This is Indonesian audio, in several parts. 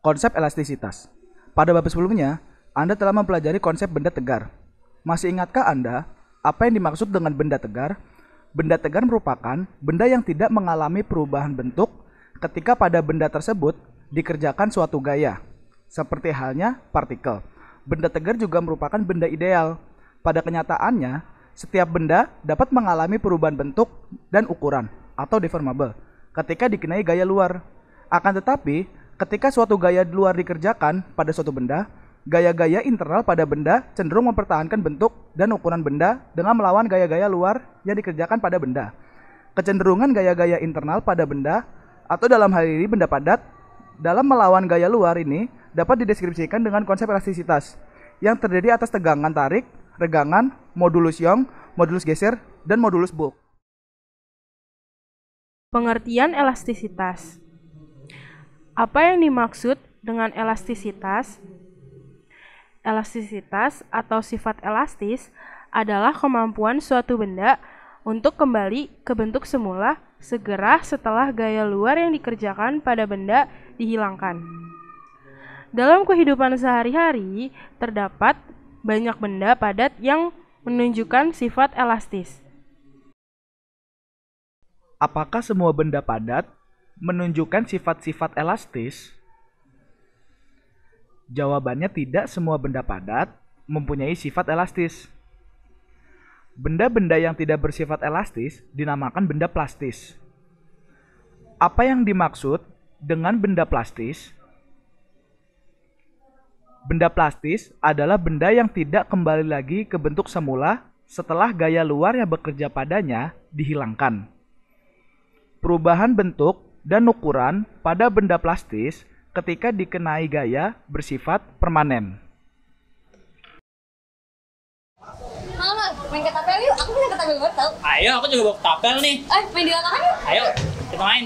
Konsep elastisitas. Pada bab sebelumnya, Anda telah mempelajari konsep benda tegar. Masih ingatkah Anda apa yang dimaksud dengan benda tegar? Benda tegar merupakan benda yang tidak mengalami perubahan bentuk ketika pada benda tersebut dikerjakan suatu gaya, seperti halnya partikel. Benda tegar juga merupakan benda ideal. Pada kenyataannya, setiap benda dapat mengalami perubahan bentuk dan ukuran atau deformable ketika dikenai gaya luar. Akan tetapi, ketika suatu gaya luar dikerjakan pada suatu benda, gaya-gaya internal pada benda cenderung mempertahankan bentuk dan ukuran benda dengan melawan gaya-gaya luar yang dikerjakan pada benda. Kecenderungan gaya-gaya internal pada benda, atau dalam hal ini benda padat, dalam melawan gaya luar ini dapat dideskripsikan dengan konsep elastisitas yang terdiri atas tegangan tarik, regangan, modulus Young, modulus geser, dan modulus bulk. Pengertian elastisitas. Apa yang dimaksud dengan elastisitas? Elastisitas atau sifat elastis adalah kemampuan suatu benda untuk kembali ke bentuk semula segera setelah gaya luar yang dikerjakan pada benda dihilangkan. Dalam kehidupan sehari-hari, terdapat banyak benda padat yang menunjukkan sifat elastis. Apakah semua benda padat menunjukkan sifat-sifat elastis? Jawabannya tidak semua benda padat mempunyai sifat elastis. Benda-benda yang tidak bersifat elastis dinamakan benda plastis. Apa yang dimaksud dengan benda plastis? Benda plastis adalah benda yang tidak kembali lagi ke bentuk semula setelah gaya luar yang bekerja padanya dihilangkan. Perubahan bentuk dan ukuran pada benda plastis ketika dikenai gaya bersifat permanen. Mama, main ketapel yuk. Aku punya ketapel baru tau. Ayo, aku juga bawa ketapel nih. Main di lapangan yuk. Ayo, kita main.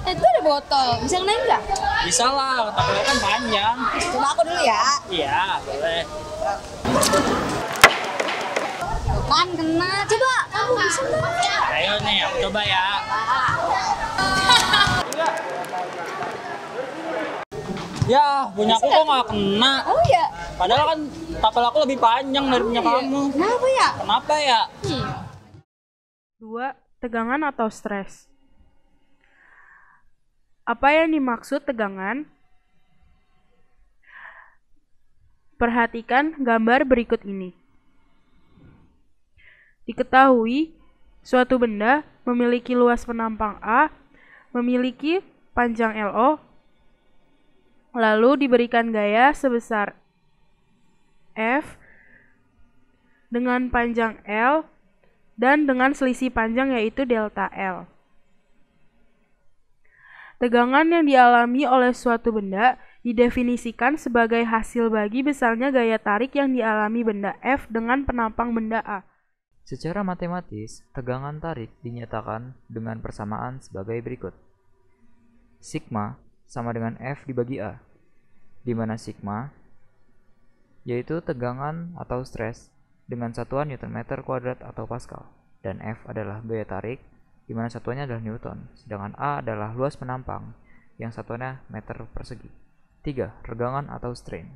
Itu ada botol. Bisa ngenain nggak? Bisa lah, ketapelnya kan panjang. Coba aku dulu ya. Iya, boleh. Kan kena. Coba, kamu bisa nggak? Ayo nih, aku coba ya. Ya, punya aku kok nggak kena. Oh iya. Padahal kan ketapel aku lebih panjang dari punya kamu. Kenapa ya? Kenapa ya? 2. Tegangan atau stres. Apa yang dimaksud tegangan? Perhatikan gambar berikut ini. Diketahui suatu benda memiliki luas penampang A, memiliki panjang LO, lalu diberikan gaya sebesar F dengan panjang L dan dengan selisih panjang yaitu delta L. Tegangan yang dialami oleh suatu benda didefinisikan sebagai hasil bagi besarnya gaya tarik yang dialami benda F dengan penampang benda A. Secara matematis, tegangan tarik dinyatakan dengan persamaan sebagai berikut. Sigma sama dengan F dibagi A, di mana sigma yaitu tegangan atau stres dengan satuan Newton meter kuadrat atau Pascal, dan F adalah gaya tarik, di mana satuannya adalah Newton, sedangkan A adalah luas penampang, yang satuannya meter persegi. 3. Regangan atau strain.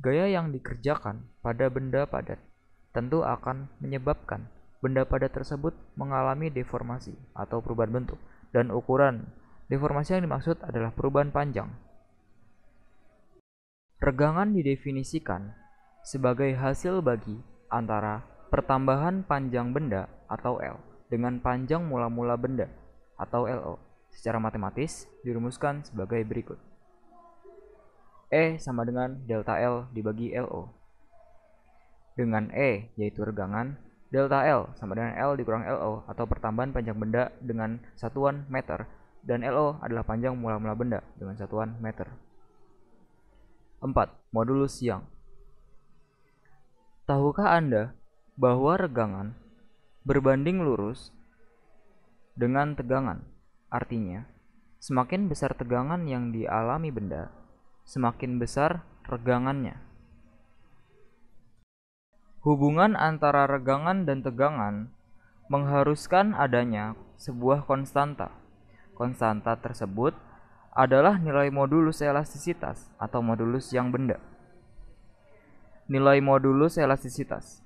Gaya yang dikerjakan pada benda padat tentu akan menyebabkan benda padat tersebut mengalami deformasi atau perubahan bentuk dan ukuran. Deformasi yang dimaksud adalah perubahan panjang. Regangan didefinisikan sebagai hasil bagi antara pertambahan panjang benda atau L dengan panjang mula-mula benda atau LO. Secara matematis dirumuskan sebagai berikut. E sama dengan delta L dibagi LO. Dengan E yaitu regangan, delta L sama dengan L dikurang LO atau pertambahan panjang benda dengan satuan meter, dan LO adalah panjang mula-mula benda dengan satuan meter. 4. Modulus Young. Tahukah Anda bahwa regangan berbanding lurus dengan tegangan? Artinya, semakin besar tegangan yang dialami benda, semakin besar regangannya. Hubungan antara regangan dan tegangan mengharuskan adanya sebuah konstanta. Konstanta tersebut adalah nilai modulus elastisitas atau modulus yang benda. Nilai modulus elastisitas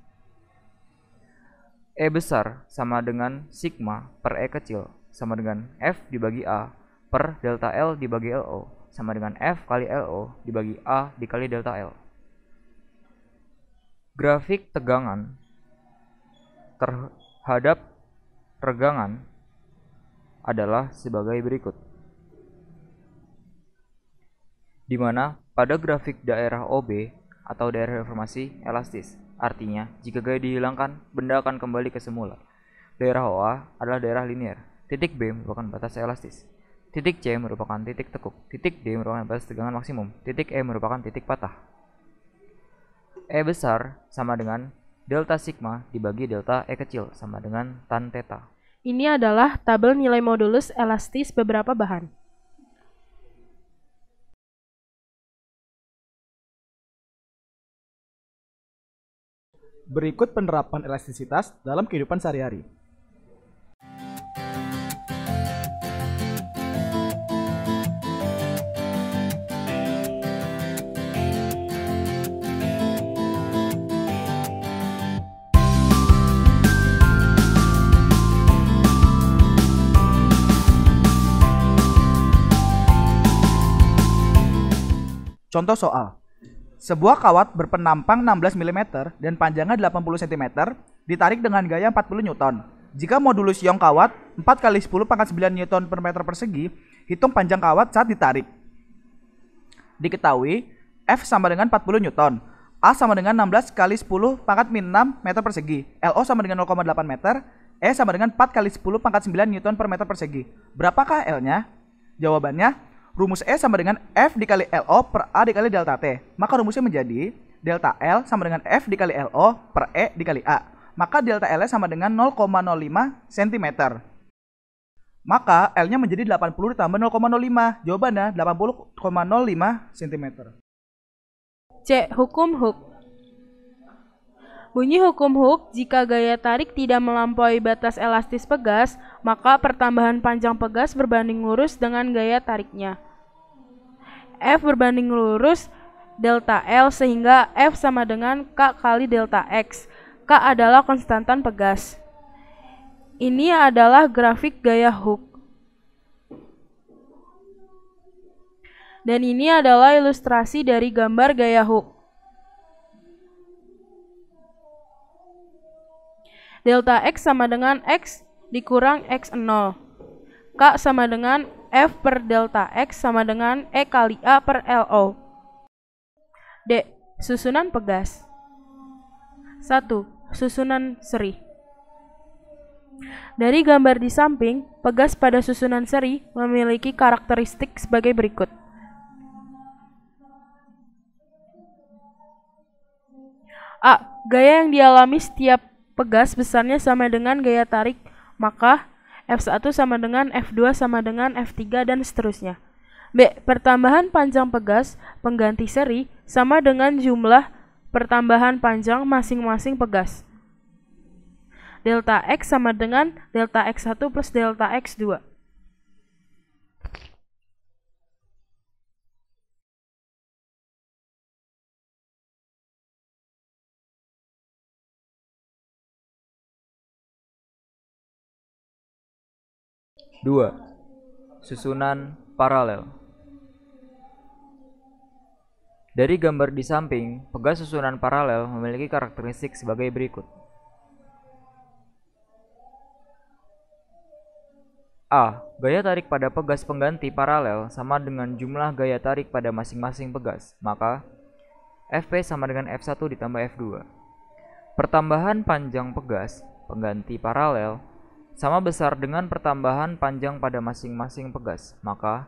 E besar sama dengan sigma per E kecil sama dengan F dibagi A per delta L dibagi LO sama dengan F kali LO dibagi A dikali delta L. Grafik tegangan terhadap regangan adalah sebagai berikut. Di mana pada grafik daerah OB atau daerah deformasi elastis, artinya jika gaya dihilangkan, benda akan kembali ke semula. Daerah OA adalah daerah linear. Titik B merupakan batas elastis. Titik C merupakan titik tekuk. Titik D merupakan batas tegangan maksimum. Titik E merupakan titik patah. E besar sama dengan delta sigma dibagi delta E kecil sama dengan tan theta. Ini adalah tabel nilai modulus elastis beberapa bahan. Berikut penerapan elastisitas dalam kehidupan sehari-hari. Contoh soal. Sebuah kawat berpenampang 16 mm dan panjangnya 80 cm ditarik dengan gaya 40 Newton. Jika modulus Young kawat 4 kali 10 pangkat 9 Newton per meter persegi, hitung panjang kawat saat ditarik. Diketahui F sama dengan 40 Newton, A sama dengan 16 kali 10 pangkat min 6 meter persegi, LO sama dengan 0,8 meter, E sama dengan 4 kali 10 pangkat 9 Newton per meter persegi. Berapakah L-nya? Jawabannya, rumus E sama dengan F dikali LO per A dikali delta T. Maka rumusnya menjadi delta L sama dengan F dikali LO per E dikali A. Maka delta L sama dengan 0,05 cm. Maka L-nya menjadi 80 ditambah 0,05. Jawabannya 80,05 cm. C. Hukum Hooke. Bunyi hukum Hooke, jika gaya tarik tidak melampaui batas elastis pegas, maka pertambahan panjang pegas berbanding lurus dengan gaya tariknya. F berbanding lurus delta L sehingga F sama dengan K kali delta X. K adalah konstantan pegas. Ini adalah grafik gaya Hooke. Dan ini adalah ilustrasi dari gambar gaya Hooke. Delta X sama dengan X dikurang X0. K sama dengan F per delta X sama dengan E kali A per LO. D. Susunan pegas. 1. Susunan seri. Dari gambar di samping, pegas pada susunan seri memiliki karakteristik sebagai berikut. A. Gaya yang dialami setiap pegas besarnya sama dengan gaya tarik, maka F1 sama dengan F2 sama dengan F3 dan seterusnya. B. Pertambahan panjang pegas pengganti seri sama dengan jumlah pertambahan panjang masing-masing pegas. Delta X sama dengan delta X1 plus delta X2. Dua. Susunan paralel. Dari gambar di samping, pegas susunan paralel memiliki karakteristik sebagai berikut. A. Gaya tarik pada pegas pengganti paralel sama dengan jumlah gaya tarik pada masing-masing pegas, maka Fp sama dengan F1 ditambah F2. Pertambahan panjang pegas pengganti paralel sama besar dengan pertambahan panjang pada masing-masing pegas, maka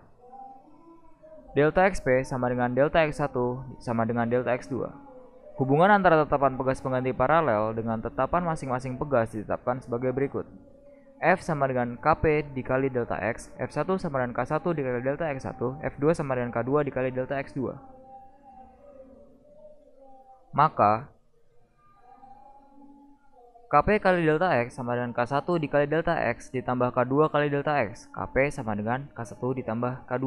delta XP sama dengan delta X1 sama dengan delta X2. Hubungan antara tetapan pegas pengganti paralel dengan tetapan masing-masing pegas ditetapkan sebagai berikut. F sama dengan Kp dikali delta X, F1 sama dengan K1 dikali delta X1, F2 sama dengan K2 dikali delta X2. Maka KP kali delta X sama dengan K1 dikali delta X ditambah K2 kali delta X. KP sama dengan K1 ditambah K2.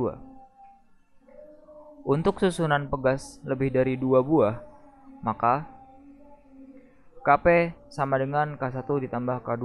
Untuk susunan pegas lebih dari 2 buah, maka KP sama dengan K1 ditambah K2.